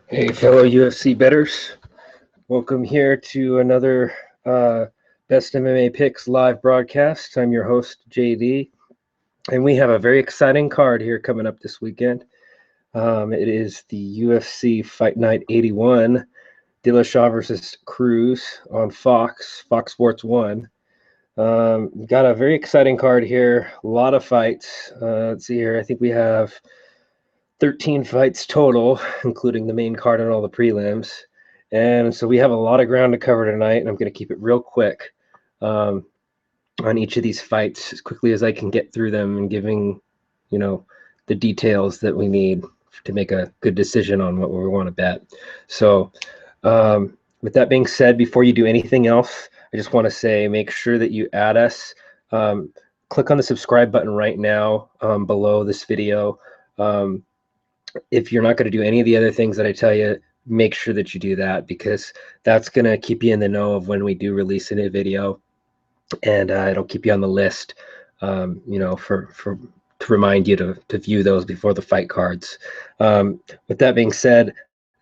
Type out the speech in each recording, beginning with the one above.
Hey, fellow UFC bettors. Welcome here to another Best MMA Picks live broadcast. I'm your host, JD, and we have a very exciting card here coming up this weekend. It is the UFC Fight Night 81, Dillashaw versus Cruz on Fox Sports 1. Got a very exciting card here, a lot of fights. Let's see here. I think we have 13 fights total, including the main card and all the prelims. And so we have a lot of ground to cover tonight, and I'm going to keep it real quick on each of these fights as quickly as I can get through them and giving, the details that we need to make a good decision on what we want to bet. So with that being said, before you do anything else, I just want to say make sure that you add us. Click on the subscribe button right now below this video. If you're not going to do any of the other things that I tell you, make sure that you do that, because that's going to keep you in the know of when we do release a new video, and it'll keep you on the list, to remind you to view those before the fight cards. With that being said,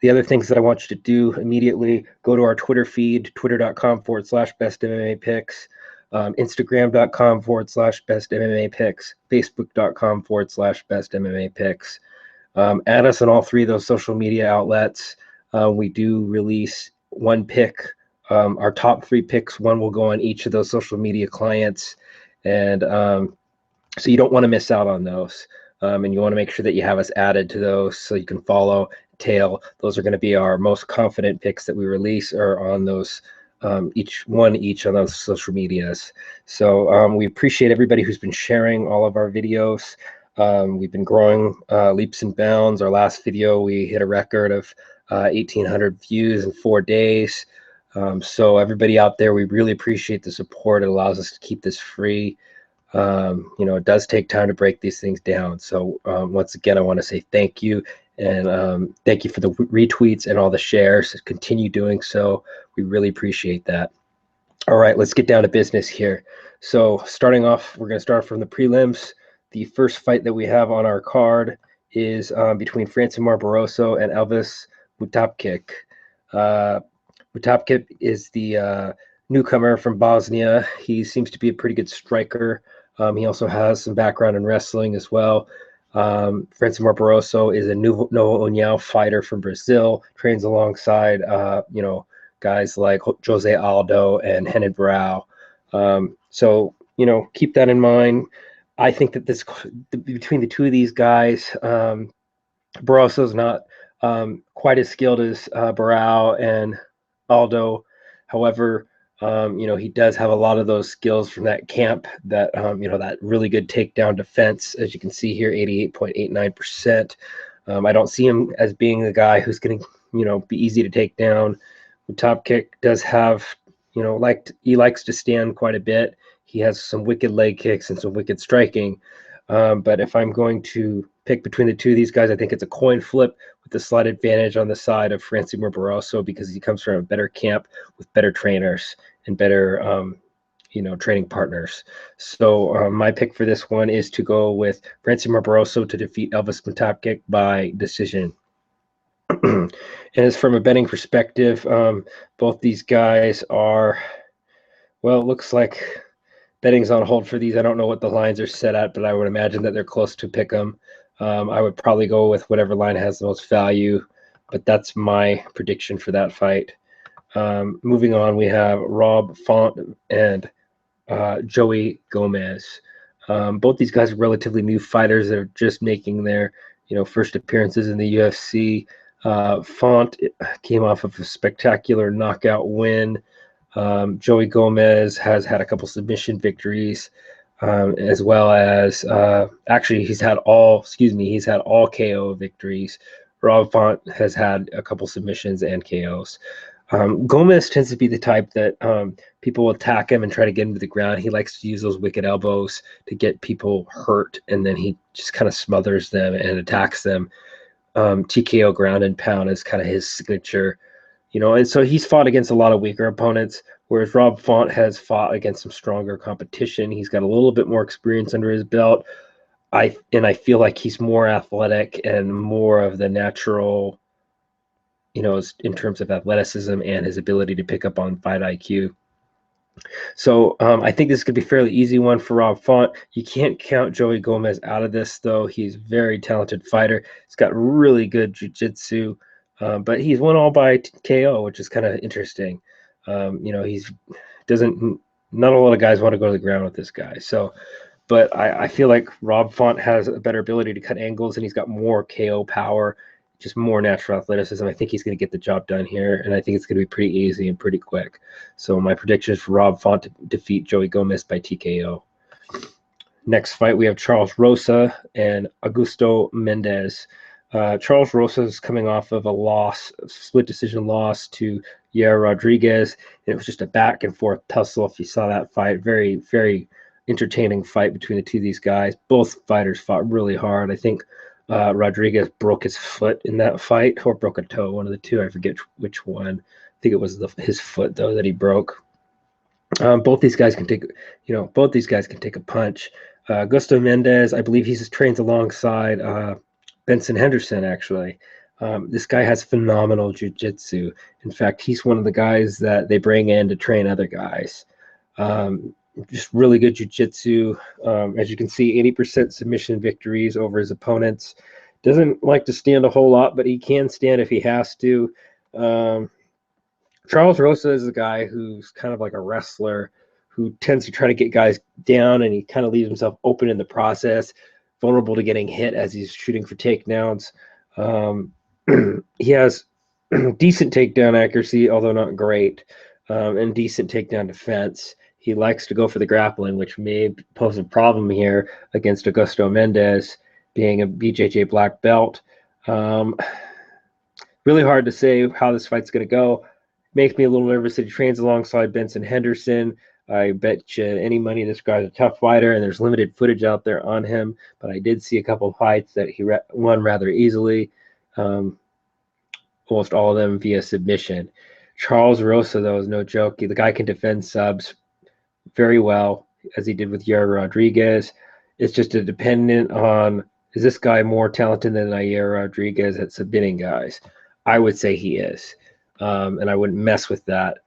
the other things that I want you to do immediately, go to our Twitter feed, twitter.com/best MMA picks, Instagram.com/best MMA picks, Facebook.com/best MMA picks. Add us on all three of those social media outlets. We do release one pick. Our top three picks, one will go on each of those social media clients. And so you don't want to miss out on those. And you want to make sure that you have us added to those so you can follow tail. Those are going to be our most confident picks that we release, or on those each on those social medias. So we appreciate everybody who's been sharing all of our videos. We've been growing leaps and bounds. Our last video, we hit a record of 1,800 views in 4 days. So everybody out there, we really appreciate the support. It allows us to keep this free. It does take time to break these things down. So once again, I want to say thank you. And thank you for the retweets and all the shares. Continue doing so. We really appreciate that. All right, let's get down to business here. So starting off, we're going to start from the prelims. The first fight that we have on our card is between Francimar Barroso and Elvis Mutapkic. Mutapkic is the newcomer from Bosnia. He seems to be a pretty good striker. He also has some background in wrestling as well. Francimar Barroso is a Novo União fighter from Brazil, trains alongside, guys like Jose Aldo and Renan Barão. So, keep that in mind. I think that between the two of these guys, Barroso's not quite as skilled as Barão and Aldo. However, he does have a lot of those skills from that camp, that that really good takedown defense, as you can see here, 88.89%. I don't see him as being the guy who's going to be easy to take down. Mutapkic does have, he likes to stand quite a bit. He has some wicked leg kicks and some wicked striking. But if I'm going to pick between the two of these guys, I think it's a coin flip, with the slight advantage on the side of Francimar Barroso, because he comes from a better camp with better trainers and better, training partners. So my pick for this one is to go with Francimar Barroso to defeat Elvis Mutapkic by decision. And as from a betting perspective, both these guys are, well, it looks like betting's on hold for these. I don't know what the lines are set at, but I would imagine that they're close to pick 'em. I would probably go with whatever line has the most value, but that's my prediction for that fight. Moving on, we have Rob Font and Joey Gomez. Both these guys are relatively new fighters that are just making their first appearances in the UFC. Font came off of a spectacular knockout win. Joey Gomez has had a couple submission victories, as well as actually he's had all KO victories. Rob Font has had a couple submissions and KOs. Gomez tends to be the type that people will attack him and try to get him to the ground. He likes to use those wicked elbows to get people hurt, and then he just kind of smothers them and attacks them. TKO ground and pound is kind of his signature. And so he's fought against a lot of weaker opponents, whereas Rob Font has fought against some stronger competition. He's got a little bit more experience under his belt. I feel like he's more athletic and more of the natural in terms of athleticism and his ability to pick up on fight IQ. So I think this could be a fairly easy one for Rob Font. You can't count Joey Gomez out of this, though. He's a very talented fighter. He's got really good jiu-jitsu, but he's won all by KO, which is kind of interesting. He's doesn't not a lot of guys want to go to the ground with this guy. So, but I feel like Rob Font has a better ability to cut angles, and he's got more KO power, just more natural athleticism. I think he's going to get the job done here, and I think it's going to be pretty easy and pretty quick. So my prediction is for Rob Font to defeat Joey Gomez by TKO. Next fight, we have Charles Rosa and Augusto Mendez. Charles Rosa is coming off of a split decision loss to Yair Rodriguez. And it was just a back and forth tussle. If you saw that fight, very, very entertaining fight between the two of these guys. Both fighters fought really hard. I think Rodriguez broke his foot in that fight, or broke a toe, one of the two. I forget which one. I think it was his foot though that he broke. Both these guys can take a punch. Augusto Mendez, I believe he trains alongside Benson Henderson, actually. This guy has phenomenal jiu-jitsu. In fact, he's one of the guys that they bring in to train other guys. Just really good jiu-jitsu. As you can see, 80% submission victories over his opponents. Doesn't like to stand a whole lot, but he can stand if he has to. Charles Rosa is a guy who's kind of like a wrestler who tends to try to get guys down, and he kind of leaves himself open in the process, vulnerable to getting hit as he's shooting for takedowns. He has decent takedown accuracy, although not great, and decent takedown defense. He likes to go for the grappling, which may pose a problem here against Augusto Mendez, being a BJJ black belt. Really hard to say how this fight's going to go. Makes me a little nervous that he trains alongside Benson Henderson. I bet you any money this guy's a tough fighter, and there's limited footage out there on him. But I did see a couple of fights that he won rather easily, almost all of them via submission. Charles Rosa, though, is no joke. The guy can defend subs very well, as he did with Yair Rodriguez. It's just a dependent on, is this guy more talented than Yair Rodriguez at submitting guys? I would say he is. And I wouldn't mess with that.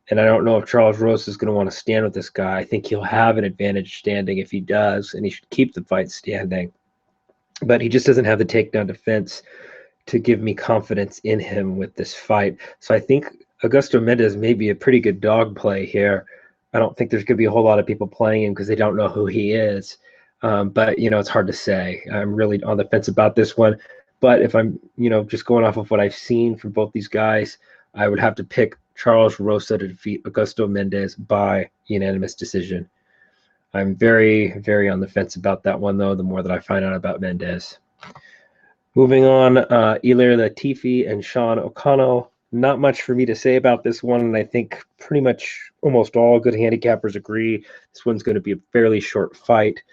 And I don't know if Charles Rosa is going to want to stand with this guy. I think he'll have an advantage standing if he does, and he should keep the fight standing. But he just doesn't have the takedown defense to give me confidence in him with this fight. So I think Augusto Mendez may be a pretty good dog play here. I don't think there's going to be a whole lot of people playing him because they don't know who he is. But, it's hard to say. I'm really on the fence about this one. But if I'm, just going off of what I've seen from both these guys, I would have to pick Charles Rosa to defeat Augusto Mendez by unanimous decision. I'm very, very on the fence about that one, though, the more that I find out about Mendez. Moving on, Ilir Latifi and Sean O'Connell. Not much for me to say about this one, and I think pretty much almost all good handicappers agree this one's going to be a fairly short fight.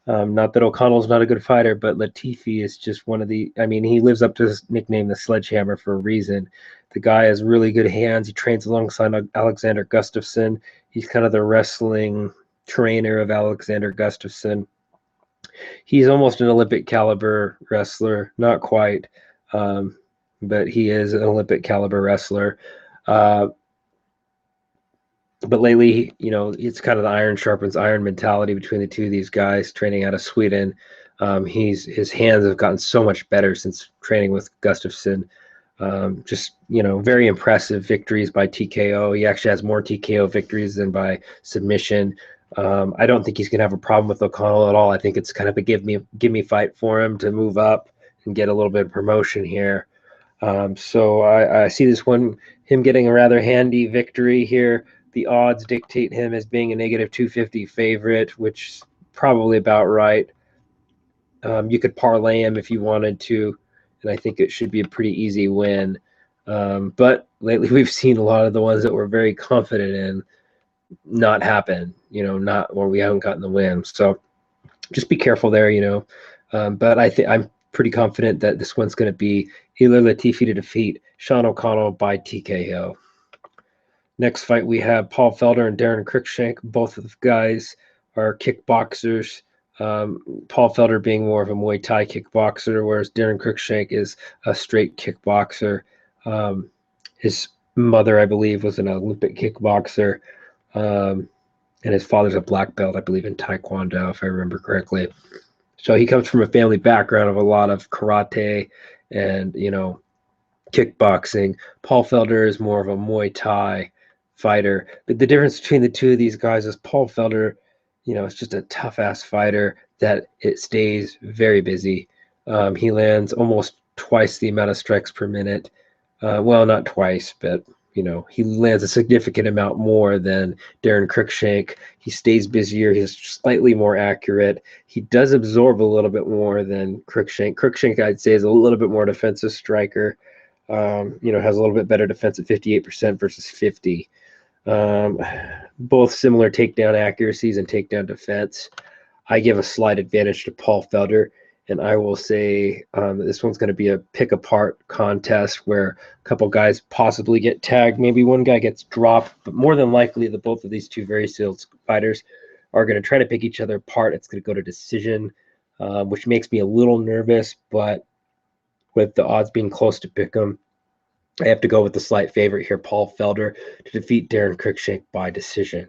Not that O'Connell's not a good fighter, but Latifi is just one of the, he lives up to his nickname, the Sledgehammer, for a reason. The guy has really good hands. He trains alongside Alexander Gustafsson. He's kind of the wrestling trainer of Alexander Gustafsson. He's almost an Olympic caliber wrestler, not quite, but he is an Olympic caliber wrestler. But lately, it's kind of the iron sharpens iron mentality between the two of these guys training out of Sweden. His hands have gotten so much better since training with Gustafsson. Very impressive victories by TKO. He actually has more TKO victories than by submission. I don't think he's going to have a problem with O'Connell at all. I think it's kind of a give me fight for him to move up and get a little bit of promotion here. So I see this one, him getting a rather handy victory here. The odds dictate him as being a -250 favorite, which is probably about right. You could parlay him if you wanted to, and I think it should be a pretty easy win. But lately we've seen a lot of the ones that we're very confident in not happen, not where we haven't gotten the win. So just be careful there, But I'm pretty confident that this one's going to be Ilir Latifi to defeat Sean O'Connell by TKO. Next fight, we have Paul Felder and Darren Cruikshank. Both of the guys are kickboxers. Paul Felder being more of a Muay Thai kickboxer, whereas Darren Cruikshank is a straight kickboxer. His mother, I believe, was an Olympic kickboxer, and his father's a black belt, I believe, in Taekwondo, if I remember correctly. So he comes from a family background of a lot of karate and, kickboxing. Paul Felder is more of a Muay Thai fighter. But the difference between the two of these guys is Paul Felder, is just a tough ass fighter that it stays very busy. He lands almost twice the amount of strikes per minute. Well, not twice, but he lands a significant amount more than Darren Cruikshank. He stays busier. He's slightly more accurate. He does absorb a little bit more than Cruikshank. Cruikshank, I'd say, is a little bit more defensive striker. Has a little bit better defense at 58% versus 50. Both similar takedown accuracies and takedown defense. I give a slight advantage to Paul Felder, and I will say this one's going to be a pick-apart contest where a couple guys possibly get tagged. Maybe one guy gets dropped, but more than likely the both of these two very skilled fighters are going to try to pick each other apart. It's going to go to decision, which makes me a little nervous, but with the odds being close to pick 'em, I have to go with the slight favorite here, Paul Felder, to defeat Darren Cruikshank by decision.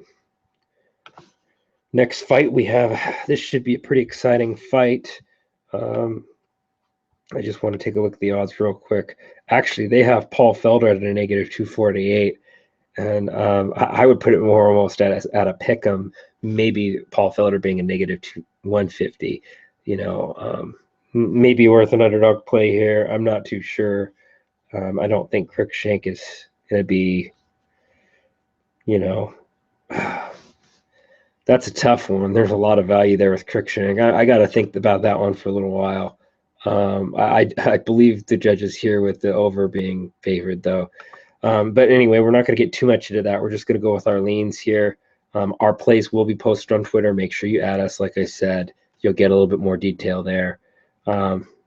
Next fight we have, this should be a pretty exciting fight. I just want to take a look at the odds real quick. Actually, they have Paul Felder at a negative 248, and I would put it more almost at a pick 'em, maybe Paul Felder being a negative 150. Maybe worth an underdog play here. I'm not too sure. I don't think Cruikshank is going to be, that's a tough one. There's a lot of value there with Cruikshank. I got to think about that one for a little while. I believe the judges here with the over being favored, though. But anyway, we're not going to get too much into that. We're just going to go with our leans here. Our plays will be posted on Twitter. Make sure you add us. Like I said, you'll get a little bit more detail there.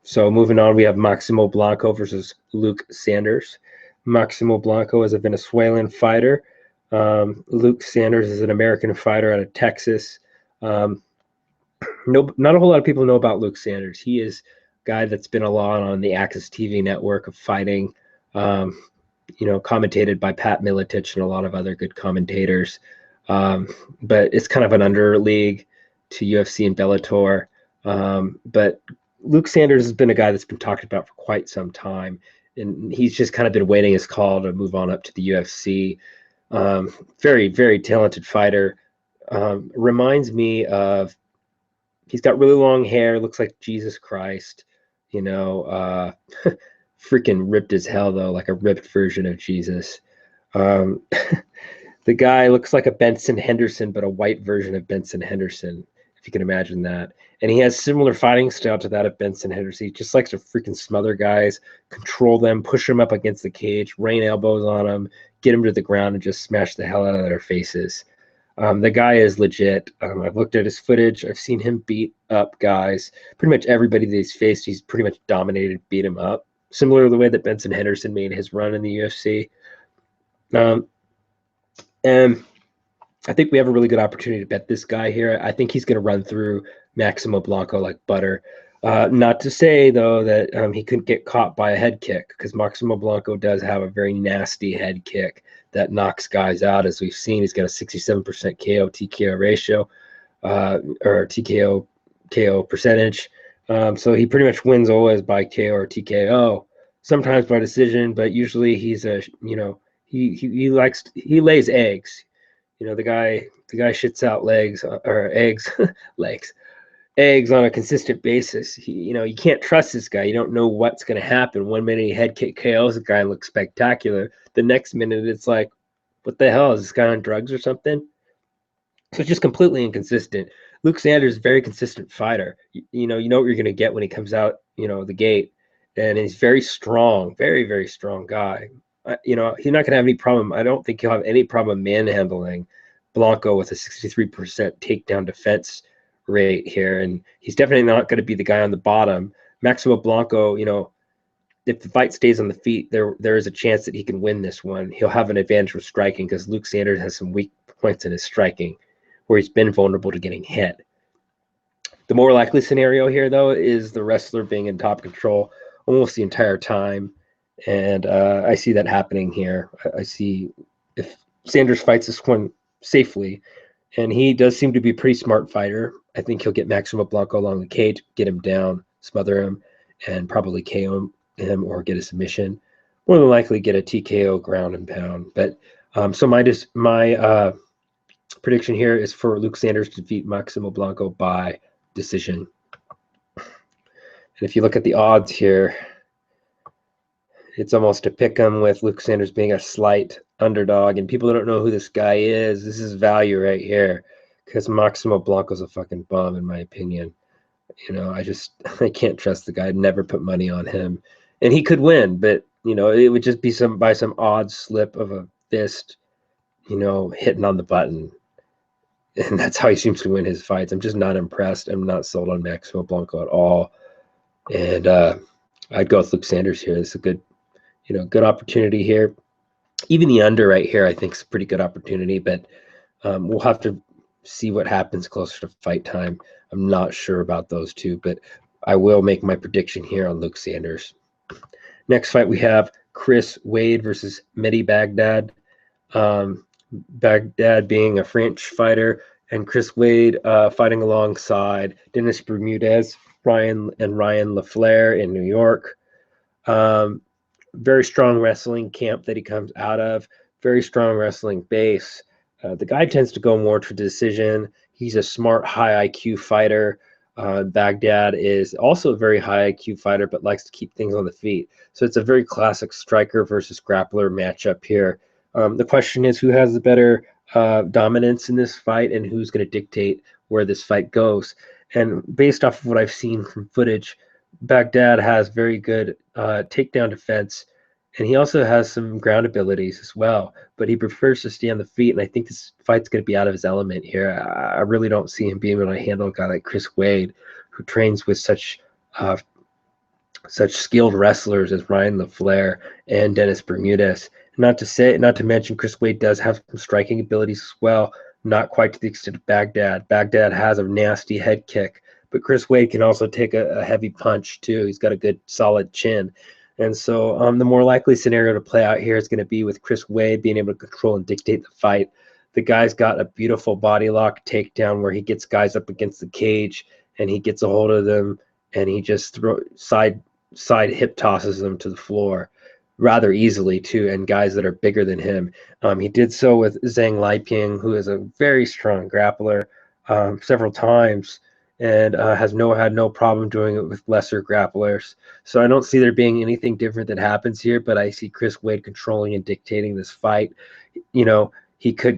So moving on, we have Maximo Blanco versus Luke Sanders. Maximo Blanco is a Venezuelan fighter. Luke Sanders is an American fighter out of Texas. Not a whole lot of people know about Luke Sanders. He is a guy that's been a lot on the Access TV network of fighting, commentated by Pat Miletich and a lot of other good commentators. But it's kind of an under league to UFC and Bellator. But Luke Sanders has been a guy that's been talked about for quite some time, and he's just kind of been waiting his call to move on up to the UFC. Very, very talented fighter. Reminds me of, he's got really long hair, looks like Jesus Christ, freaking ripped as hell, though, like a ripped version of Jesus. The guy looks like a Benson Henderson, but a white version of Benson Henderson, if you can imagine that. And he has similar fighting style to that of Benson Henderson. He just likes to freaking smother guys, control them, push them up against the cage, rain elbows on them, get them to the ground, and just smash the hell out of their faces. The guy is legit. I've looked at his footage. I've seen him beat up guys. Pretty much everybody that he's faced, he's pretty much dominated, beat him up. Similar to the way that Benson Henderson made his run in the UFC. And I think we have a really good opportunity to bet this guy here. I think he's going to run through Maximo Blanco like butter. Not to say, though, that he couldn't get caught by a head kick, because Maximo Blanco does have a very nasty head kick that knocks guys out. As we've seen, he's got a 67% KO TKO ratio, or TKO KO percentage. So he pretty much wins always by KO or TKO, sometimes by decision, but usually he's he lays eggs. The guy shits out legs or eggs, eggs on a consistent basis. You can't trust this guy. You don't know what's going to happen. 1 minute he head kick KOs a guy and looks spectacular. The next minute it's like, what the hell, is this guy on drugs or something? So it's just completely inconsistent. Luke Sanders is a very consistent fighter. You know what you're going to get when he comes out, the gate, and he's very strong, very, very strong guy. He's not going to have any problem. I don't think he'll have any problem manhandling Blanco with a 63% takedown defense rate here. And he's definitely not going to be the guy on the bottom. Maximo Blanco, if the fight stays on the feet, there is a chance that he can win this one. He'll have an advantage with striking, because Luke Sanders has some weak points in his striking where he's been vulnerable to getting hit. The more likely scenario here, though, is the wrestler being in top control almost the entire time And I see that happening here. I see if Sanders fights this one safely, and he does seem to be a pretty smart fighter, I think he'll get Maximo Blanco along the cage, get him down, smother him, and probably KO him or get a submission. More than likely get a TKO ground and pound. But so my prediction here is for Luke Sanders to defeat Maximo Blanco by decision. And if you look at the odds here, it's almost a pick 'em with Luke Sanders being a slight underdog, and people don't know who this guy is. This is value right here, because Maximo Blanco's a fucking bum, in my opinion. You know, I can't trust the guy. I'd never put money on him, and he could win, but you know, it would just be by some odd slip of a fist, you know, hitting on the button, and that's how he seems to win his fights. I'm just not impressed. I'm not sold on Maximo Blanco at all, and I'd go with Luke Sanders here. It's a good, you know, good opportunity here. Even the under right here, I think, is a pretty good opportunity, but we'll have to see what happens closer to fight time. I'm not sure about those two, but I will make my prediction here on Luke Sanders. Next fight, we have Chris Wade versus Mehdi Baghdad. Baghdad being a French fighter, and Chris Wade fighting alongside Dennis Bermudez, Ryan LaFleur in New York. Very strong wrestling camp that he comes out of, very strong wrestling base. The guy tends to go more to decision. He's a smart, high IQ fighter. Baghdad is also a very high IQ fighter, but likes to keep things on the feet. So it's a very classic striker versus grappler matchup here. The question is, who has the better dominance in this fight, and who's going to dictate where this fight goes? And based off of what I've seen from footage, Baghdad has very good takedown defense, and he also has some ground abilities as well, but he prefers to stay on the feet, and I think this fight's going to be out of his element here. I really don't see him being able to handle a guy like Chris Wade, who trains with such skilled wrestlers as Ryan LaFleur and Dennis Bermudez. Not to mention Chris Wade does have some striking abilities as well, not quite to the extent of Baghdad. Baghdad has a nasty head kick, but Chris Wade can also take a heavy punch too. He's got a good solid chin. And so the more likely scenario to play out here is going to be with Chris Wade being able to control and dictate the fight. The guy's got a beautiful body lock takedown where he gets guys up against the cage and he gets a hold of them and he just side hip tosses them to the floor rather easily too, and guys that are bigger than him. He did so with Zhang Liping, who is a very strong grappler, several times, and has had no problem doing it with lesser grapplers. So I don't see there being anything different that happens here, but I see Chris Wade controlling and dictating this fight. You know,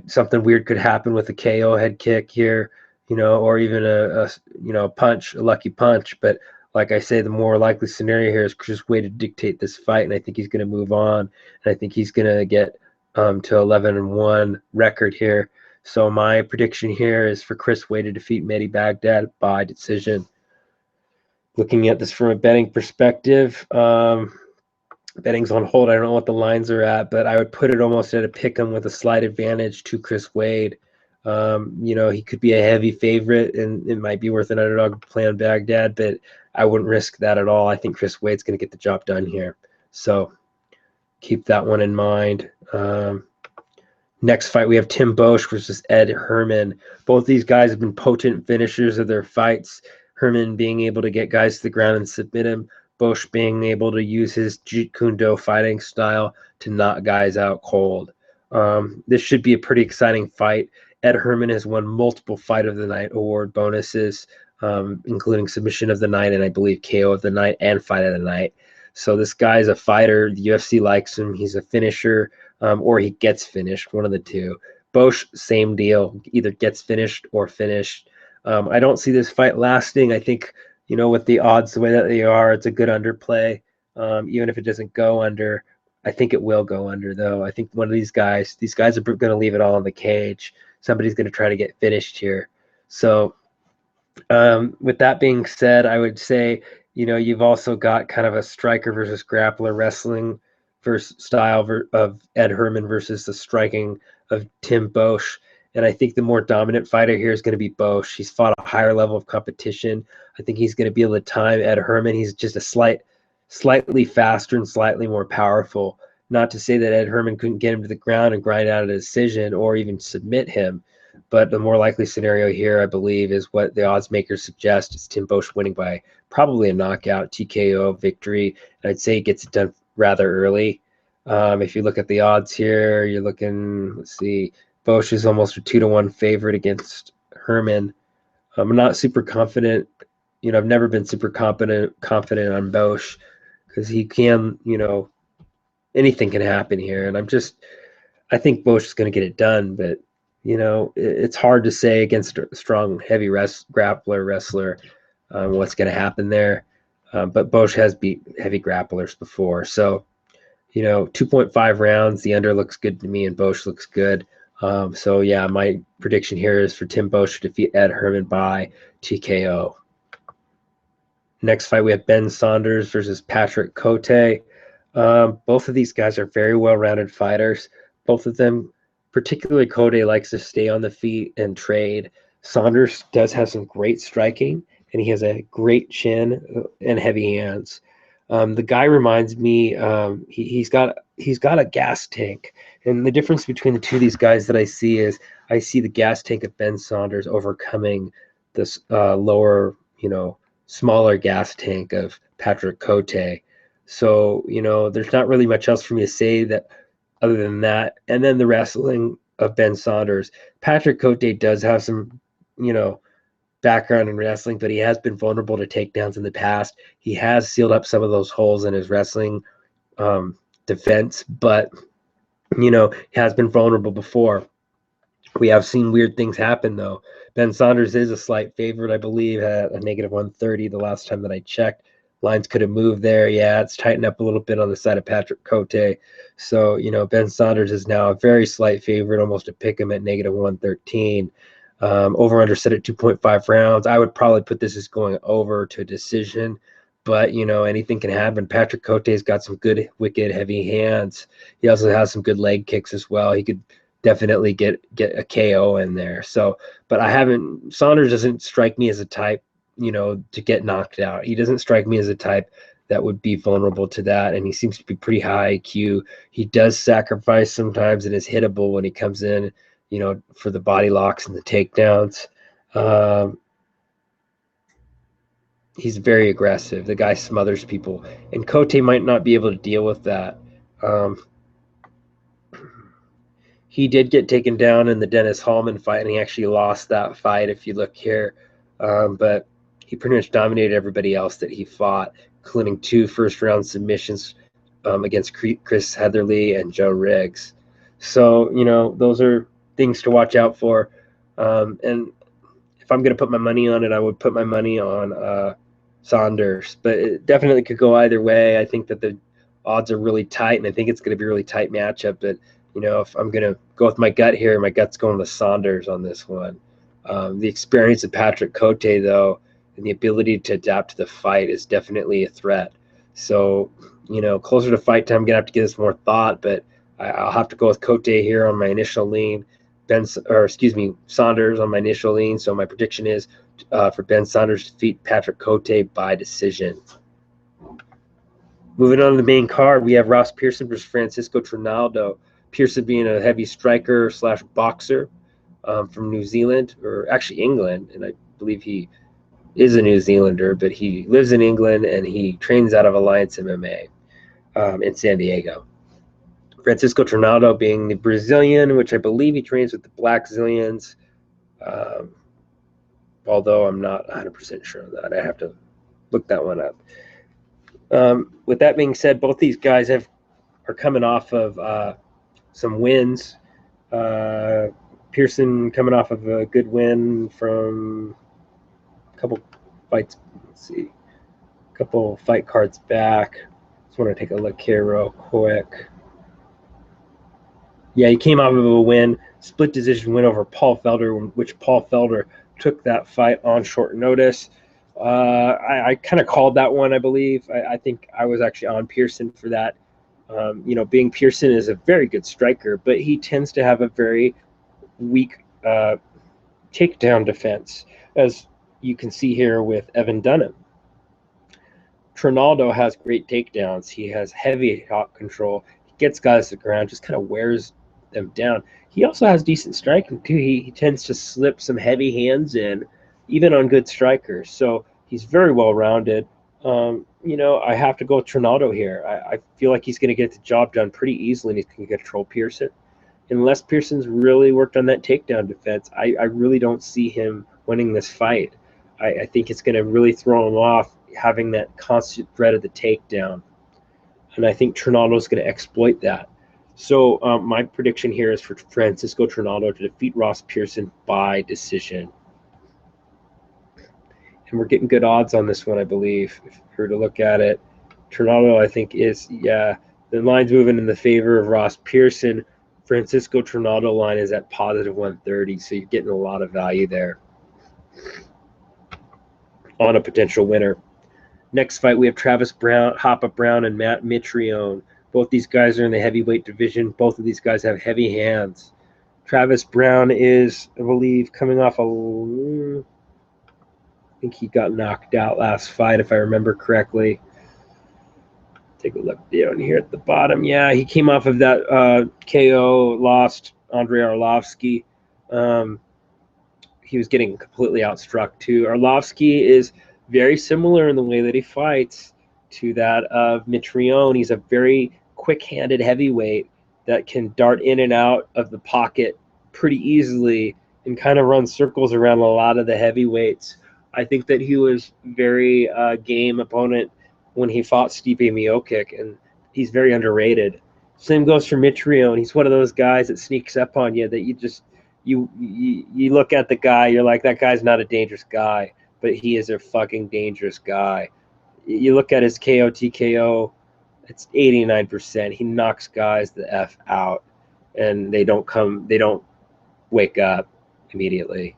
something weird could happen with a KO head kick here, you know, or even a punch, a lucky punch. But like I say, the more likely scenario here is Chris Wade to dictate this fight, and I think he's going to move on, and I think he's going to get to 11-1 record here. So my prediction here is for Chris Wade to defeat Mehdi Baghdad by decision. Looking at this from a betting perspective, betting's on hold. I don't know what the lines are at, but I would put it almost at a pick 'em with a slight advantage to Chris Wade. You know, he could be a heavy favorite, and it might be worth an underdog play on Baghdad, but I wouldn't risk that at all. I think Chris Wade's going to get the job done here. So keep that one in mind. Next fight, we have Tim Boetsch versus Ed Herman. Both these guys have been potent finishers of their fights. Herman being able to get guys to the ground and submit him. Boetsch being able to use his Jeet Kune Do fighting style to knock guys out cold. This should be a pretty exciting fight. Ed Herman has won multiple Fight of the Night award bonuses, including Submission of the Night and I believe KO of the Night and Fight of the Night. So this guy's a fighter. The UFC likes him. He's a finisher. Or he gets finished, one of the two. Boetsch, same deal, either gets finished or finished. I don't see this fight lasting. I think, you know, with the odds the way that they are, it's a good underplay. Even if it doesn't go under, I think it will go under, though. I think one of these guys are going to leave it all in the cage. Somebody's going to try to get finished here. So with that being said, I would say, you know, you've also got kind of a striker versus grappler wrestling versus style of Ed Herman versus the striking of Tim Boetsch. And I think the more dominant fighter here is going to be Boetsch. He's fought a higher level of competition. I think he's going to be able to time Ed Herman. He's just a slight slightly faster and slightly more powerful. Not to say that Ed Herman couldn't get him to the ground and grind out a decision or even submit him, but the more likely scenario here, I believe, is what the odds makers suggest. It's Tim Boesch winning by probably a knockout TKO victory. And I'd say he gets it done rather early. If you look at the odds here, you're looking, let's see, Boesch is almost a 2-1 favorite against Herman. I'm not super confident. I've never been super confident on Boesch because he can, anything can happen here. And I think Boesch is going to get it done, but it's hard to say against a strong, heavy wrestler what's going to happen there. But Boesch has beat heavy grapplers before. So, 2.5 rounds, the under looks good to me and Boesch looks good. So yeah, my prediction here is for Tim Boesch to defeat Ed Herman by TKO. Next fight, we have Ben Saunders versus Patrick Cote. Both of these guys are very well-rounded fighters. Both of them, particularly Cote, likes to stay on the feet and trade. Saunders does have some great striking, and he has a great chin and heavy hands. The guy reminds me, he's got a gas tank, and the difference between the two of these guys that I see is I see the gas tank of Ben Saunders overcoming this lower, smaller gas tank of Patrick Cote. So, there's not really much else for me to say that other than that. And then the wrestling of Ben Saunders. Patrick Cote does have some, background in wrestling, but he has been vulnerable to takedowns in the past. He has sealed up some of those holes in his wrestling defense, but, he has been vulnerable before. We have seen weird things happen, though. Ben Saunders is a slight favorite, I believe, at a -130 the last time that I checked. Lines could have moved there. Yeah, it's tightened up a little bit on the side of Patrick Cote. So, Ben Saunders is now a very slight favorite, almost a pick him at -113. Over-under set at 2.5 rounds. I would probably put this as going over to a decision, but, anything can happen. Patrick Cote's got some good, wicked, heavy hands. He also has some good leg kicks as well. He could definitely get a KO in there. So, but Saunders doesn't strike me as a type, to get knocked out. He doesn't strike me as a type that would be vulnerable to that, and he seems to be pretty high IQ. He does sacrifice sometimes and is hittable when he comes in, for the body locks and the takedowns. He's very aggressive. The guy smothers people, and Cote might not be able to deal with that. He did get taken down in the Dennis Hallman fight, and he actually lost that fight if you look here. But he pretty much dominated everybody else that he fought, including 2 first-round submissions against Chris Heatherly and Joe Riggs. So, those are things to watch out for. And if I'm going to put my money on it, I would put my money on Saunders. But it definitely could go either way. I think that the odds are really tight, and I think it's going to be a really tight matchup. But, if I'm going to go with my gut here, my gut's going with Saunders on this one. The experience of Patrick Cote, though, and the ability to adapt to the fight is definitely a threat. So, closer to fight time, I'm going to have to give this more thought, but I'll have to go with Cote here on my initial lean. Saunders on my initial lean. So my prediction is for Ben Saunders to defeat Patrick Cote by decision. Moving on to the main card, we have Ross Pearson versus Francisco Trinaldo. Pearson being a heavy striker / boxer from New Zealand, or actually England, and I believe he is a New Zealander, but he lives in England and he trains out of Alliance MMA in San Diego. Francisco Trinaldo being the Brazilian, which I believe he trains with the Black Zillions, although I'm not 100% sure of that. I have to look that one up. With that being said, both these guys are coming off of some wins. Pearson coming off of a good win from a couple fights. Let's see, a couple fight cards back. Just want to take a look here real quick. Yeah, he came out of a win, split decision win over Paul Felder, which Paul Felder took that fight on short notice. I kind of called that one, I believe. I think I was actually on Pearson for that. Being Pearson is a very good striker, but he tends to have a very weak takedown defense, as you can see here with Evan Dunham. Trinaldo has great takedowns. He has heavy hop control. He gets guys to the ground, just kind of wears them down. He also has decent striking too. He tends to slip some heavy hands in, even on good strikers. So he's very well rounded. I have to go with Trinaldo here. I feel like he's going to get the job done pretty easily, and he's going to control Pearson. Unless Pearson's really worked on that takedown defense, I really don't see him winning this fight. I think it's going to really throw him off having that constant threat of the takedown. And I think Trinaldo's going to exploit that. So my prediction here is for Francisco Trinaldo to defeat Ross Pearson by decision. And we're getting good odds on this one, I believe, if we were to look at it. Trinaldo, I think, the line's moving in the favor of Ross Pearson. Francisco Trinaldo line is at positive 130, so you're getting a lot of value there on a potential winner. Next fight, we have Travis Brown, Hapa Brown, and Matt Mitrione. Both these guys are in the heavyweight division. Both of these guys have heavy hands. Travis Brown is, I believe, coming off I think he got knocked out last fight, if I remember correctly. Take a look down here at the bottom. Yeah, he came off of that KO, lost Andrei Arlovsky. He was getting completely outstruck too. Arlovsky is very similar in the way that he fights to that of Mitrione. He's a very quick-handed heavyweight that can dart in and out of the pocket pretty easily and kind of run circles around a lot of the heavyweights. I think that he was very game opponent when he fought Stipe Miocic, and he's very underrated. Same goes for Mitrione. He's one of those guys that sneaks up on you that you look at the guy, you're like, that guy's not a dangerous guy, but he is a fucking dangerous guy. You look at his KO TKO, it's 89%. He knocks guys the F out, and they don't wake up immediately.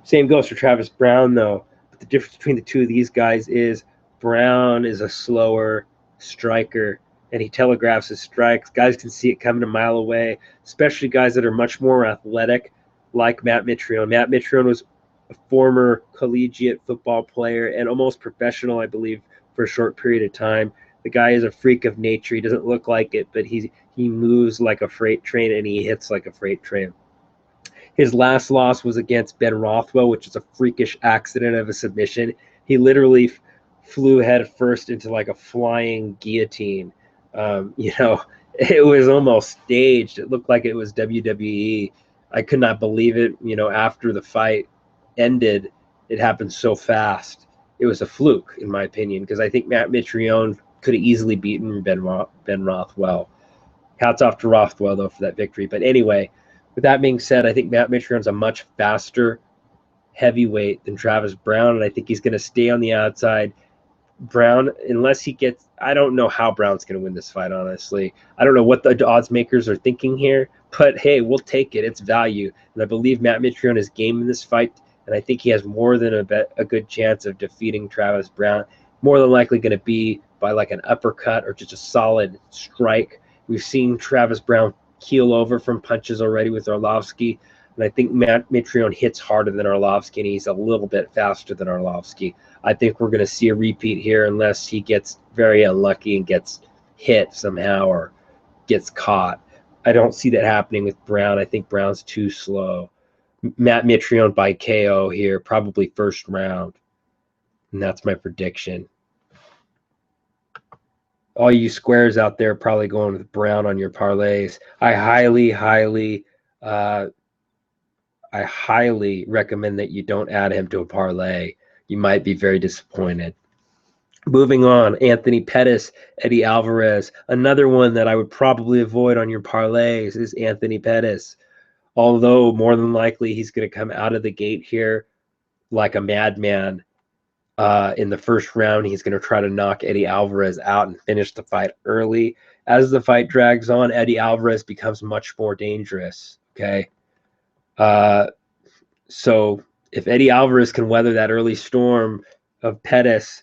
Same goes for Travis Brown, though. But the difference between the two of these guys is Brown is a slower striker, and he telegraphs his strikes. Guys can see it coming a mile away, especially guys that are much more athletic, like Matt Mitrione. Matt Mitrione was a former collegiate football player and almost professional, I believe, for a short period of time. The guy is a freak of nature. He doesn't look like it, but he moves like a freight train, and he hits like a freight train. His last loss was against Ben Rothwell, which is a freakish accident of a submission. He literally flew head first into like a flying guillotine. It was almost staged. It looked like it was WWE. I could not believe it. After the fight ended, it happened so fast. It was a fluke, in my opinion, because I think Matt Mitrione could have easily beaten Ben Rothwell. Hats off to Rothwell, though, for that victory. But anyway, with that being said, I think Matt Mitrione's a much faster heavyweight than Travis Brown, and I think he's going to stay on the outside. Brown, unless he gets, I don't know how Brown's going to win this fight, honestly. I don't know what the odds makers are thinking here, but hey, we'll take it. It's value. And I believe Matt Mitrione is game in this fight, and I think he has more than a good chance of defeating Travis Brown. More than likely going to be by like an uppercut or just a solid strike. We've seen Travis Brown keel over from punches already with Arlovsky, and I think Matt Mitrione hits harder than Arlovsky, and he's a little bit faster than Arlovsky. I think we're going to see a repeat here unless he gets very unlucky and gets hit somehow or gets caught. I don't see that happening with Brown. I think Brown's too slow. Matt Mitrione by KO here, probably first round. And that's my prediction. All you squares out there probably going with Brown on your parlays. I highly recommend that you don't add him to a parlay. You might be very disappointed. Moving on, Anthony Pettis, Eddie Alvarez. Another one that I would probably avoid on your parlays is Anthony Pettis. Although more than likely he's going to come out of the gate here like a madman. In the first round, he's going to try to knock Eddie Alvarez out and finish the fight early. As the fight drags on, Eddie Alvarez becomes much more dangerous. Okay. So if Eddie Alvarez can weather that early storm of Pettis,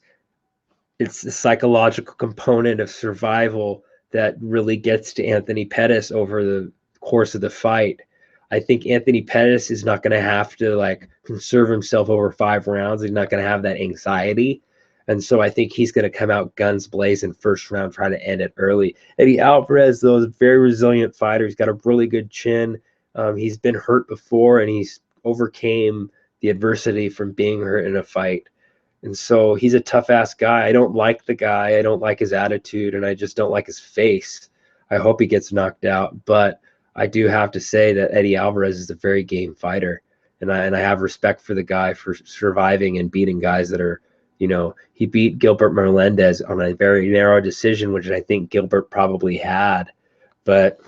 it's the psychological component of survival that really gets to Anthony Pettis over the course of the fight. I think Anthony Pettis is not going to have to conserve himself over 5 rounds. He's not going to have that anxiety. And so I think he's going to come out guns blazing first round, trying to end it early. Eddie Alvarez, though, is a very resilient fighter. He's got a really good chin. He's been hurt before, and he's overcame the adversity from being hurt in a fight. And so he's a tough-ass guy. I don't like the guy. I don't like his attitude, and I just don't like his face. I hope he gets knocked out. But I do have to say that Eddie Alvarez is a very game fighter, and I have respect for the guy for surviving and beating guys that are, he beat Gilbert Melendez on a very narrow decision, which I think Gilbert probably had. But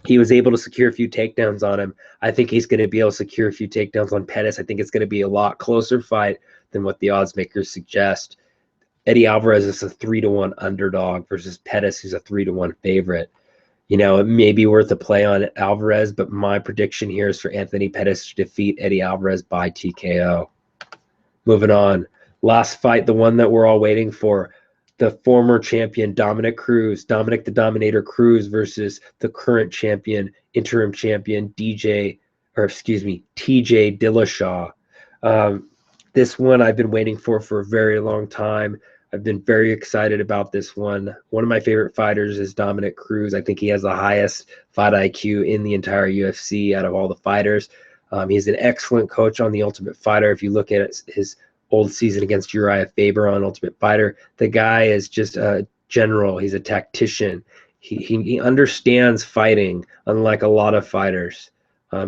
he was able to secure a few takedowns on him. I think he's going to be able to secure a few takedowns on Pettis. I think it's going to be a lot closer fight than what the odds makers suggest. Eddie Alvarez is a 3-1 underdog versus Pettis, who's a 3-1 favorite. It may be worth a play on Alvarez, but my prediction here is for Anthony Pettis to defeat Eddie Alvarez by TKO. Moving on. Last fight, the one that we're all waiting for. The former champion, Dominick the Dominator Cruz versus the current champion, interim champion, TJ Dillashaw. This one I've been waiting for a very long time. I've been very excited about this one. One of my favorite fighters is Dominick Cruz. I think he has the highest fight IQ in the entire UFC out of all the fighters. He's an excellent coach on The Ultimate Fighter. If you look at his old season against Uriah Faber on Ultimate Fighter, the guy is just a general. He's a tactician. He understands fighting, unlike a lot of fighters.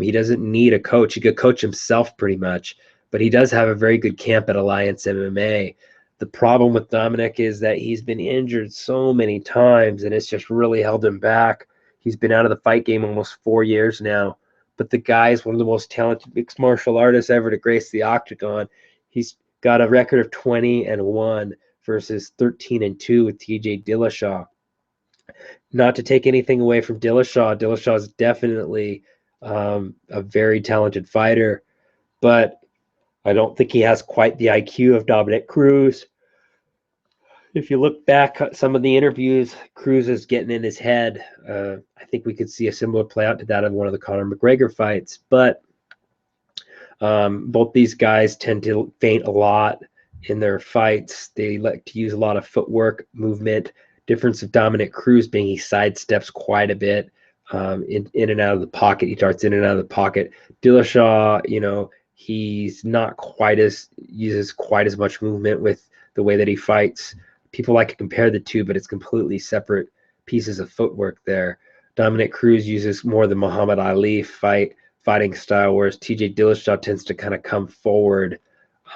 He doesn't need a coach. He could coach himself pretty much, but he does have a very good camp at Alliance MMA. The problem with Dominick is that he's been injured so many times, and it's just really held him back. He's been out of the fight game almost 4 years now, but the guy is one of the most talented mixed martial artists ever to grace the octagon. He's got a record of 20-1 versus 13-2 with TJ Dillashaw. Not to take anything away from Dillashaw. Dillashaw is definitely a very talented fighter, but I don't think he has quite the IQ of Dominick Cruz. If you look back at some of the interviews, Cruz is getting in his head. I think we could see a similar play out to that of one of the Conor McGregor fights. But both these guys tend to feint a lot in their fights. They like to use a lot of footwork, movement. Difference of Dominick Cruz being he sidesteps quite a bit in and out of the pocket. He darts in and out of the pocket. Dillashaw, he's not uses quite as much movement with the way that he fights. People like to compare the two, but it's completely separate pieces of footwork there. Dominick Cruz uses more the Muhammad Ali fighting style, whereas TJ Dillashaw tends to kind of come forward,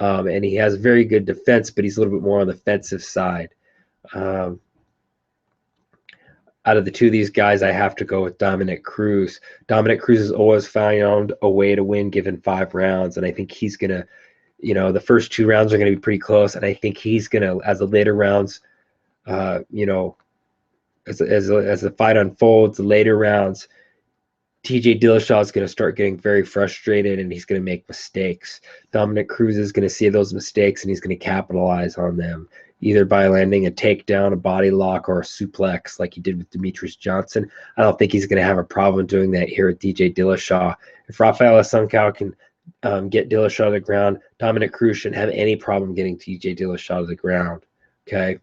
and he has very good defense, but he's a little bit more on the offensive side. Out of the two of these guys, I have to go with Dominick Cruz. Dominick Cruz has always found a way to win given 5 rounds, and I think he's going to, the first 2 rounds are going to be pretty close, and I think he's going to, as the later rounds, as the fight unfolds, the later rounds, TJ Dillashaw is going to start getting very frustrated, and he's going to make mistakes. Dominick Cruz is going to see those mistakes, and he's going to capitalize on them, either by landing a takedown, a body lock, or a suplex like he did with Demetrius Johnson. I don't think he's going to have a problem doing that here with TJ Dillashaw. If Rafael Assunção can get Dillashaw to the ground, Dominick Cruz shouldn't have any problem getting TJ Dillashaw to the ground. Okay.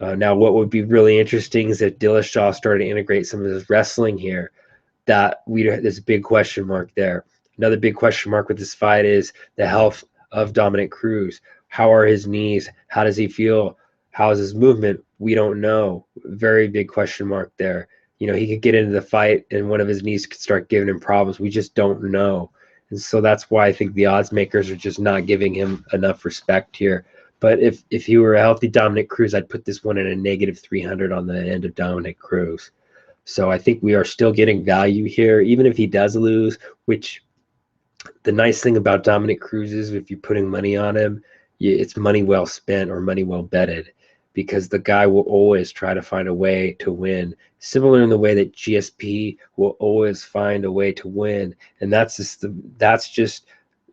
Now, what would be really interesting is if Dillashaw started to integrate some of his wrestling here. There's a big question mark there. Another big question mark with this fight is the health of Dominick Cruz. How are his knees? How does he feel? How is his movement? We don't know. Very big question mark there. He could get into the fight and one of his knees could start giving him problems. We just don't know. And so that's why I think the odds makers are just not giving him enough respect here. But if he were a healthy Dominick Cruz, I'd put this one at a -300 on the end of Dominick Cruz. So I think we are still getting value here, even if he does lose, which the nice thing about Dominick Cruz is if you're putting money on him, it's money well spent or money well betted, because the guy will always try to find a way to win, similar in the way that GSP will always find a way to win. And that's just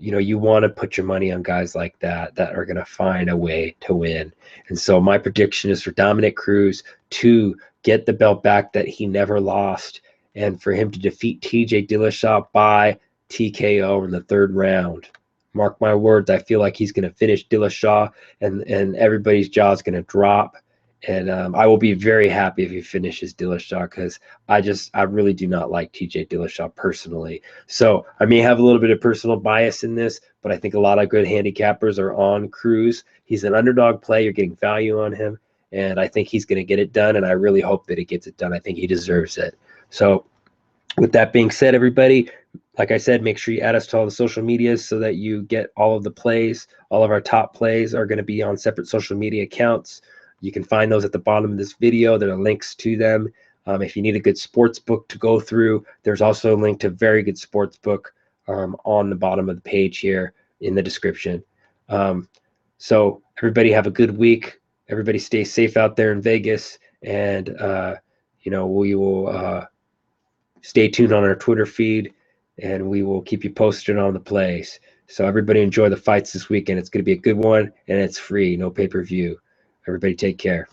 you want to put your money on guys like that are going to find a way to win. And so my prediction is for Dominick Cruz to get the belt back that he never lost, and for him to defeat TJ Dillashaw by TKO in the 3rd round. Mark my words, I feel like he's going to finish Dillashaw, and everybody's jaw is going to drop. And I will be very happy if he finishes Dillashaw, because I really do not like TJ Dillashaw personally. So I may have a little bit of personal bias in this, but I think a lot of good handicappers are on Cruz. He's an underdog play. You're getting value on him, and I think he's going to get it done, and I really hope that he gets it done. I think he deserves it. So with that being said, everybody, like I said, make sure you add us to all the social medias so that you get all of the plays. All of our top plays are going to be on separate social media accounts. You can find those at the bottom of this video. There are links to them. If you need a good sports book to go through, there's also a link to a very good sports book on the bottom of the page here in the description. So everybody have a good week. Everybody stay safe out there in Vegas, and we will stay tuned on our Twitter feed, and we will keep you posted on the plays. So everybody enjoy the fights this weekend. It's going to be a good one, and it's free, no pay-per-view. Everybody take care.